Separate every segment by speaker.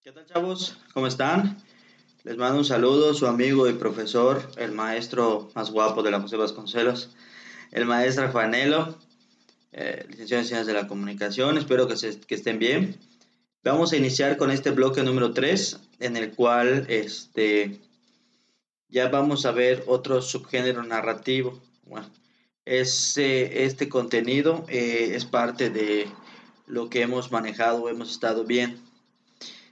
Speaker 1: ¿Qué tal, chavos? ¿Cómo están? Les mando un saludo, su amigo y profesor, el maestro más guapo de la José Vasconcelos, el maestro Juanelo, licenciado en Ciencias de la Comunicación. Espero que estén bien. Vamos a iniciar con este bloque número 3, en el cual ya vamos a ver otro subgénero narrativo. Bueno, este contenido es parte de lo que hemos manejado, hemos estado bien.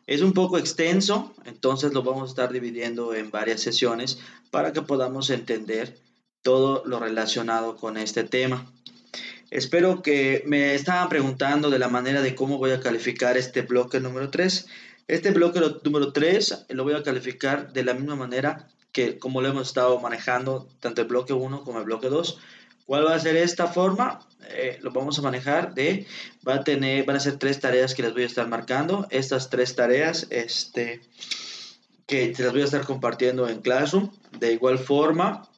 Speaker 1: Es un poco extenso, entonces lo vamos a estar dividiendo en varias sesiones para que podamos entender todo lo relacionado con este tema. Espero que me estaban preguntando de la manera de cómo voy a calificar este bloque número 3. Este bloque número 3 lo voy a calificar de la misma manera que como lo hemos estado manejando tanto el bloque 1 como el bloque 2. ¿Cuál va a ser esta forma? Lo vamos a manejar van a ser tres tareas que les voy a estar marcando. Estas tres tareas, que te las voy a estar compartiendo en Classroom. De igual forma,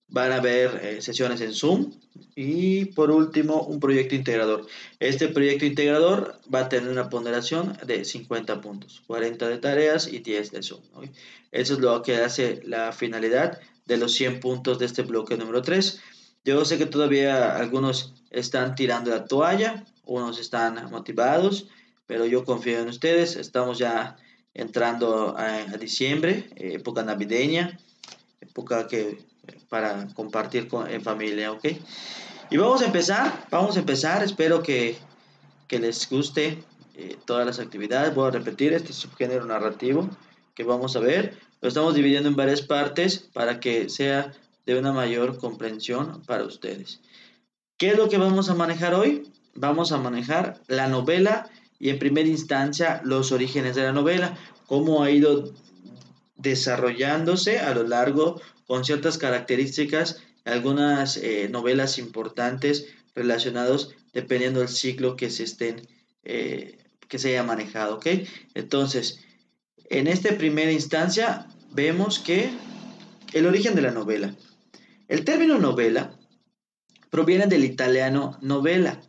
Speaker 1: van a haber sesiones en Zoom y por último un proyecto integrador. Este proyecto integrador va a tener una ponderación de 50 puntos, 40 de tareas y 10 de Zoom, ¿no? Eso es lo que hace la finalidad de los 100 puntos de este bloque número 3. Yo sé que todavía algunos están tirando la toalla, unos están motivados, pero yo confío en ustedes. Estamos ya entrando a diciembre, época navideña, época para compartir en familia, ¿ok? Y vamos a empezar, espero que les guste todas las actividades. Voy a repetir este subgénero narrativo que vamos a ver. Lo estamos dividiendo en varias partes para que sea de una mayor comprensión para ustedes. ¿Qué es lo que vamos a manejar hoy? Vamos a manejar la novela y en primera instancia los orígenes de la novela, cómo ha ido desarrollándose a lo largo con ciertas características, algunas novelas importantes relacionados dependiendo del ciclo que se haya manejado, ¿ok? Entonces, en esta primera instancia vemos que el origen de la novela. El término novela proviene del italiano novela,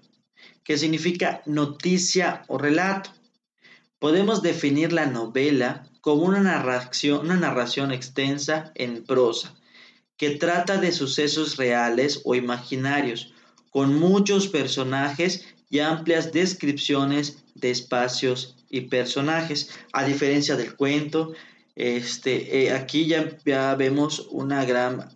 Speaker 1: que significa noticia o relato. Podemos definir la novela como una narración extensa en prosa, que trata de sucesos reales o imaginarios, con muchos personajes y amplias descripciones de espacios y personajes. A diferencia del cuento, aquí ya vemos una gran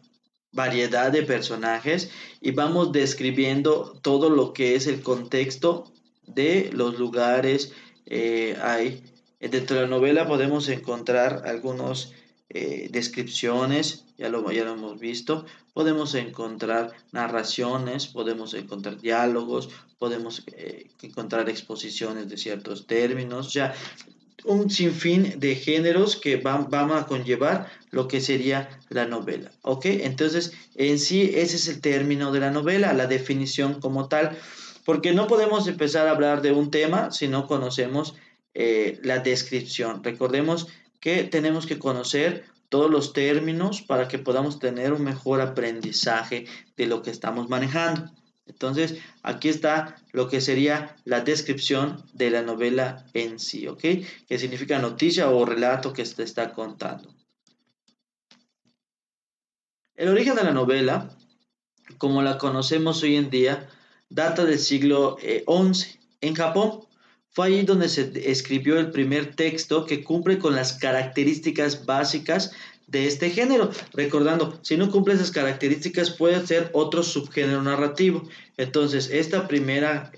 Speaker 1: variedad de personajes y vamos describiendo todo lo que es el contexto de los lugares. Dentro de la novela podemos encontrar algunas descripciones, ya lo hemos visto. Podemos encontrar narraciones, podemos encontrar diálogos, podemos encontrar exposiciones de ciertos términos, o sea, un sinfín de géneros que van a conllevar lo que sería la novela, ¿ok? Entonces, en sí, ese es el término de la novela, la definición como tal, porque no podemos empezar a hablar de un tema si no conocemos la descripción. Recordemos que tenemos que conocer todos los términos para que podamos tener un mejor aprendizaje de lo que estamos manejando. Entonces, aquí está lo que sería la descripción de la novela en sí, ¿ok? Que significa noticia o relato que se está contando. El origen de la novela, como la conocemos hoy en día, data del siglo XI en Japón. Fue allí donde se escribió el primer texto que cumple con las características básicas de este género. Recordando, si no cumple esas características puede ser otro subgénero narrativo. Entonces, esta primera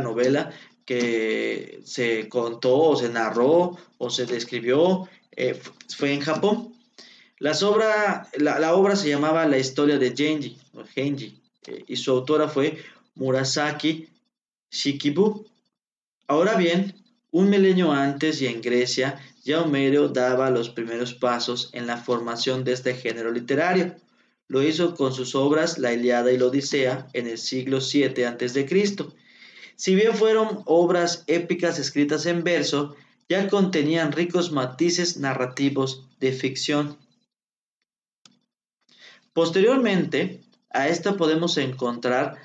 Speaker 1: novela que se contó o se narró o se describió fue en Japón. La obra se llamaba La historia de Genji, y su autora fue Murasaki Shikibu. Ahora bien, un milenio antes y en Grecia, ya Homero daba los primeros pasos en la formación de este género literario. Lo hizo con sus obras La Ilíada y la Odisea en el siglo VII a.C. Si bien fueron obras épicas escritas en verso, ya contenían ricos matices narrativos de ficción. Posteriormente a esta podemos encontrar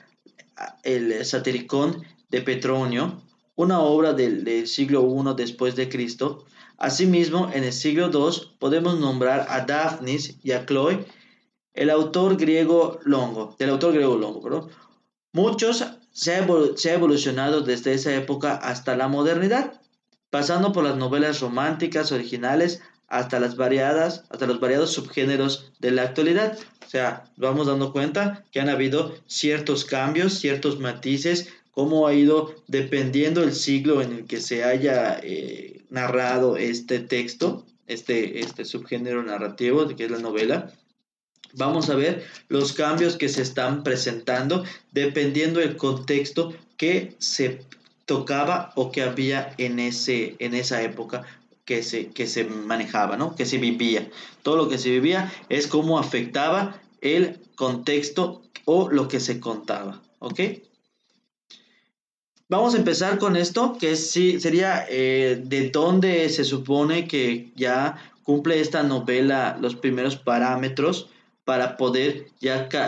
Speaker 1: el Satiricón de Petronio, una obra del siglo I después de Cristo. Asimismo, en el siglo II podemos nombrar a Daphnis y a Chloe, del autor griego Longo, perdón. Muchos se ha evolucionado desde esa época hasta la modernidad, pasando por las novelas románticas originales hasta los variados subgéneros de la actualidad. O sea, vamos dando cuenta que han habido ciertos cambios, ciertos matices, cómo ha ido dependiendo el siglo en el que se haya narrado este texto, este subgénero narrativo, que es la novela. Vamos a ver los cambios que se están presentando dependiendo del contexto que se tocaba o que había en esa época que se manejaba, ¿no? Que se vivía. Todo lo que se vivía es cómo afectaba el contexto o lo que se contaba, ¿ok? Vamos a empezar con esto, que sí, sería de dónde se supone que ya cumple esta novela los primeros parámetros para poder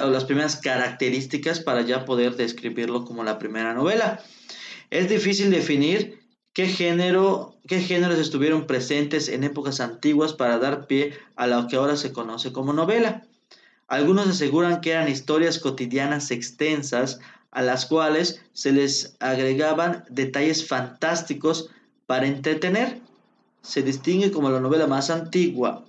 Speaker 1: o las primeras características para ya poder describirlo como la primera novela. Es difícil definir qué géneros estuvieron presentes en épocas antiguas para dar pie a lo que ahora se conoce como novela. Algunos aseguran que eran historias cotidianas extensas a las cuales se les agregaban detalles fantásticos para entretener. Se distingue como la novela más antigua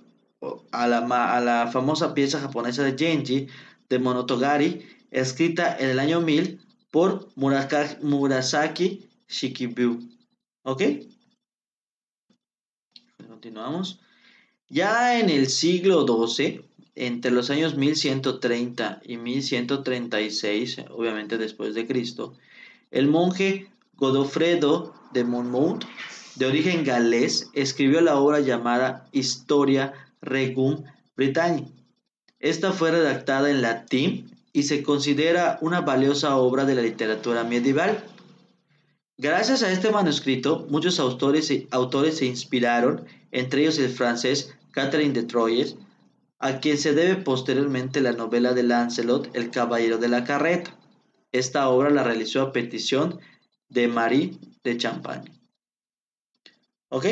Speaker 1: a la famosa pieza japonesa de Genji de Monogatari, escrita en el año 1000 por Murasaki Shikibu. ¿Ok? Continuamos. Ya en el siglo XII, entre los años 1130 y 1136, obviamente después de Cristo, el monje Godofredo de Monmouth, de origen galés, escribió la obra llamada Historia Regum Britanniae. Esta fue redactada en latín y se considera una valiosa obra de la literatura medieval. Gracias a este manuscrito, muchos autores se inspiraron, entre ellos el francés Catherine de Troyes, a quien se debe posteriormente la novela de Lancelot, El Caballero de la Carreta. Esta obra la realizó a petición de Marie de Champagne. ¿Ok?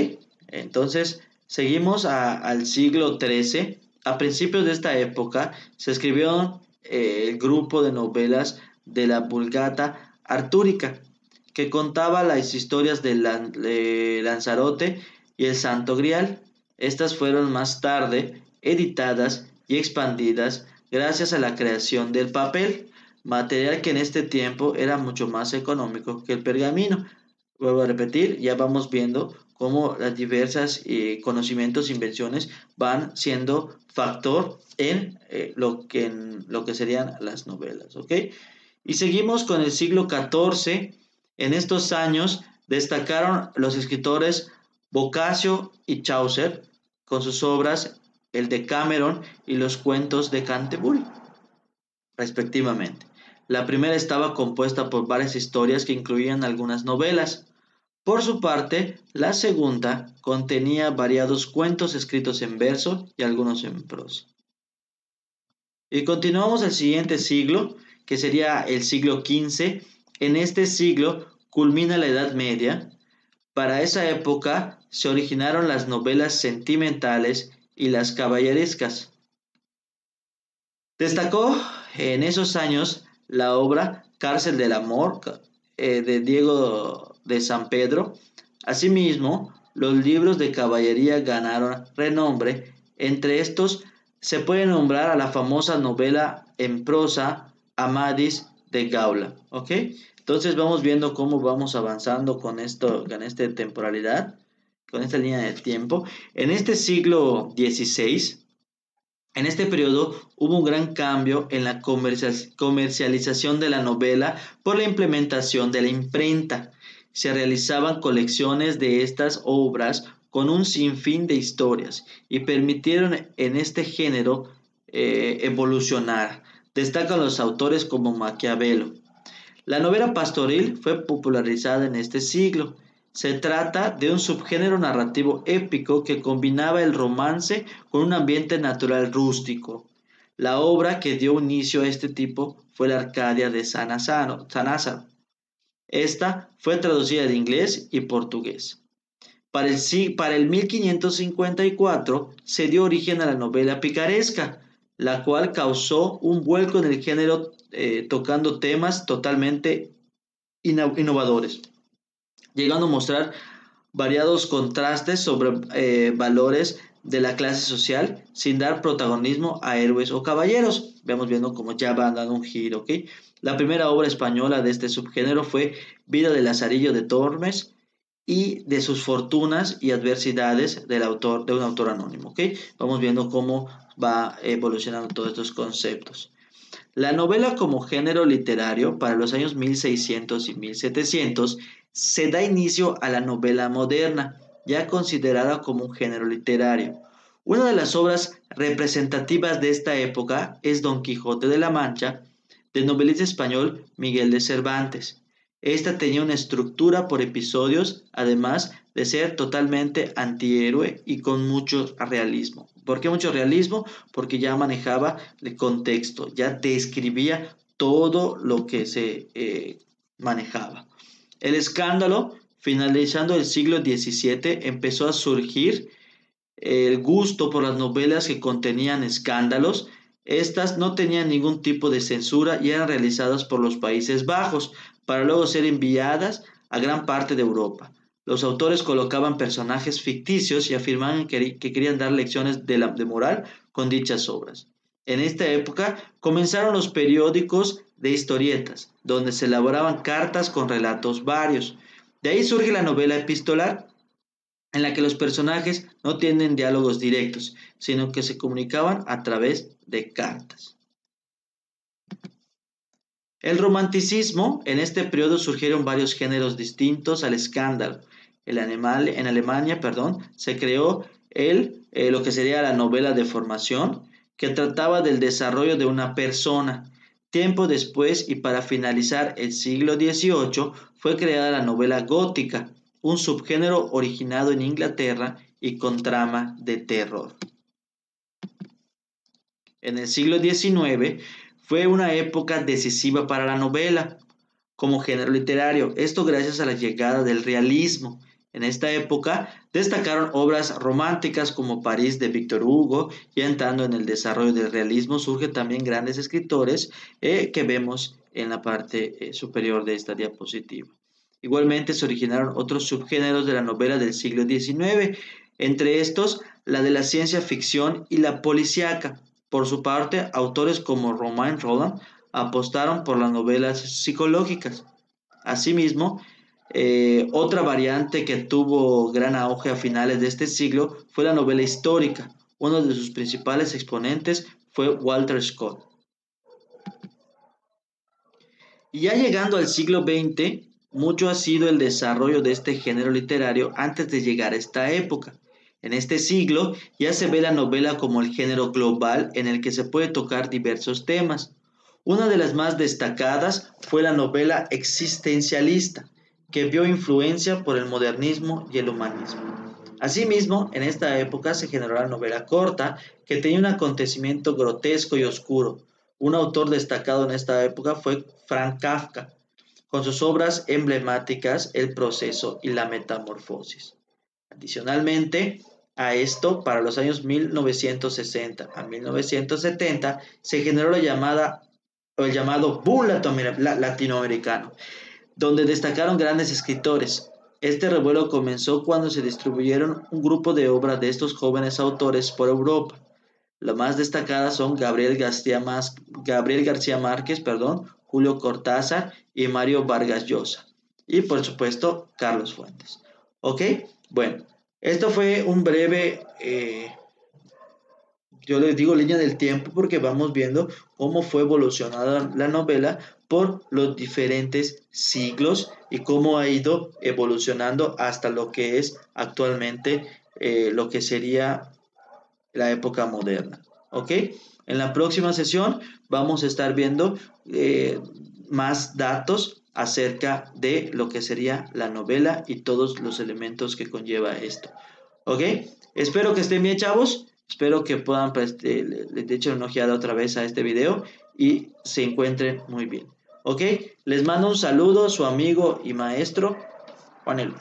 Speaker 1: Entonces, seguimos al siglo XIII. A principios de esta época se escribió el grupo de novelas de la Vulgata Artúrica, que contaba las historias de Lanzarote y el Santo Grial. Estas fueron más tarde editadas y expandidas gracias a la creación del papel, material que en este tiempo era mucho más económico que el pergamino. Vuelvo a repetir, ya vamos viendo cómo las diversas conocimientos e invenciones van siendo factor en lo que serían las novelas, ¿ok? Y seguimos con el siglo XIV. En estos años destacaron los escritores Boccaccio y Chaucer con sus obras El Decameron y los cuentos de Canterbury, respectivamente. La primera estaba compuesta por varias historias que incluían algunas novelas. Por su parte, la segunda contenía variados cuentos escritos en verso y algunos en prosa. Y continuamos al siguiente siglo, que sería el siglo XV. En este siglo culmina la Edad Media. Para esa época se originaron las novelas sentimentales y las caballerescas. Destacó en esos años la obra Cárcel del Amor de Diego de San Pedro. Asimismo, los libros de caballería ganaron renombre. Entre estos se puede nombrar a la famosa novela en prosa Amadís de Gaula. ¿Ok? Entonces vamos viendo cómo vamos avanzando con esta temporalidad, con esta línea de tiempo. En este siglo XVI, en este periodo hubo un gran cambio en la comercialización de la novela por la implementación de la imprenta. Se realizaban colecciones de estas obras con un sinfín de historias y permitieron en este género evolucionar. Destacan los autores como Maquiavelo. La novela pastoril fue popularizada en este siglo. Se trata de un subgénero narrativo épico que combinaba el romance con un ambiente natural rústico. La obra que dio inicio a este tipo fue la Arcadia de Sanazaro. Esta fue traducida de inglés y portugués. Para el 1554 se dio origen a la novela picaresca, la cual causó un vuelco en el género tocando temas totalmente innovadores, llegando a mostrar variados contrastes sobre valores de la clase social sin dar protagonismo a héroes o caballeros. Vemos viendo cómo ya van dando un giro, ¿ok? La primera obra española de este subgénero fue Vida de Lazarillo de Tormes y de sus fortunas y adversidades de un autor anónimo, ¿ok? Vamos viendo cómo va evolucionando todos estos conceptos. La novela como género literario para los años 1600 y 1700 se da inicio a la novela moderna, ya considerada como un género literario. Una de las obras representativas de esta época es Don Quijote de la Mancha, del novelista español Miguel de Cervantes. Esta tenía una estructura por episodios, además de ser totalmente antihéroe y con mucho realismo. ¿Por qué mucho realismo? Porque ya manejaba el contexto, ya describía todo lo que se manejaba. El escándalo, finalizando el siglo XVII, empezó a surgir el gusto por las novelas que contenían escándalos. Estas no tenían ningún tipo de censura y eran realizadas por los Países Bajos para luego ser enviadas a gran parte de Europa. Los autores colocaban personajes ficticios y afirmaban que querían dar lecciones de moral con dichas obras. En esta época comenzaron los periódicos de historietas, donde se elaboraban cartas con relatos varios. De ahí surge la novela epistolar, en la que los personajes no tienen diálogos directos, sino que se comunicaban a través de cartas. El romanticismo, en este periodo surgieron varios géneros distintos al escándalo. En Alemania, se creó lo que sería la novela de formación, que trataba del desarrollo de una persona. Tiempo después y para finalizar el siglo XVIII fue creada la novela gótica, un subgénero originado en Inglaterra y con trama de terror. En el siglo XIX fue una época decisiva para la novela como género literario, esto gracias a la llegada del realismo. En esta época destacaron obras románticas como París de Víctor Hugo, y entrando en el desarrollo del realismo surgen también grandes escritores que vemos en la parte superior de esta diapositiva. Igualmente se originaron otros subgéneros de la novela del siglo XIX, entre estos la de la ciencia ficción y la policíaca. Por su parte, autores como Romain Rolland apostaron por las novelas psicológicas. Asimismo, otra variante que tuvo gran auge a finales de este siglo fue la novela histórica. Uno de sus principales exponentes fue Walter Scott. Y ya llegando al siglo XX, mucho ha sido el desarrollo de este género literario antes de llegar a esta época. En este siglo ya se ve la novela como el género global en el que se puede tocar diversos temas. Una de las más destacadas fue la novela existencialista, que vio influencia por el modernismo y el humanismo. Asimismo, en esta época se generó la novela corta, que tenía un acontecimiento grotesco y oscuro. Un autor destacado en esta época fue Franz Kafka, con sus obras emblemáticas El proceso y la metamorfosis. Adicionalmente a esto, para los años 1960 a 1970 se generó el llamado boom latinoamericano, donde destacaron grandes escritores. Este revuelo comenzó cuando se distribuyeron un grupo de obras de estos jóvenes autores por Europa. Las más destacadas son Gabriel García Márquez, Julio Cortázar y Mario Vargas Llosa. Y por supuesto, Carlos Fuentes. ¿Ok? Bueno, esto fue un breve, yo les digo línea del tiempo porque vamos viendo cómo fue evolucionada la novela por los diferentes siglos y cómo ha ido evolucionando hasta lo que es actualmente lo que sería la época moderna. ¿Ok? En la próxima sesión vamos a estar viendo más datos acerca de lo que sería la novela y todos los elementos que conlleva esto. ¿Ok? Espero que estén bien, chavos. Espero que puedan le echen una ojeada otra vez a este video y se encuentren muy bien. ¿Ok? Les mando un saludo, su amigo y maestro, Juanelo.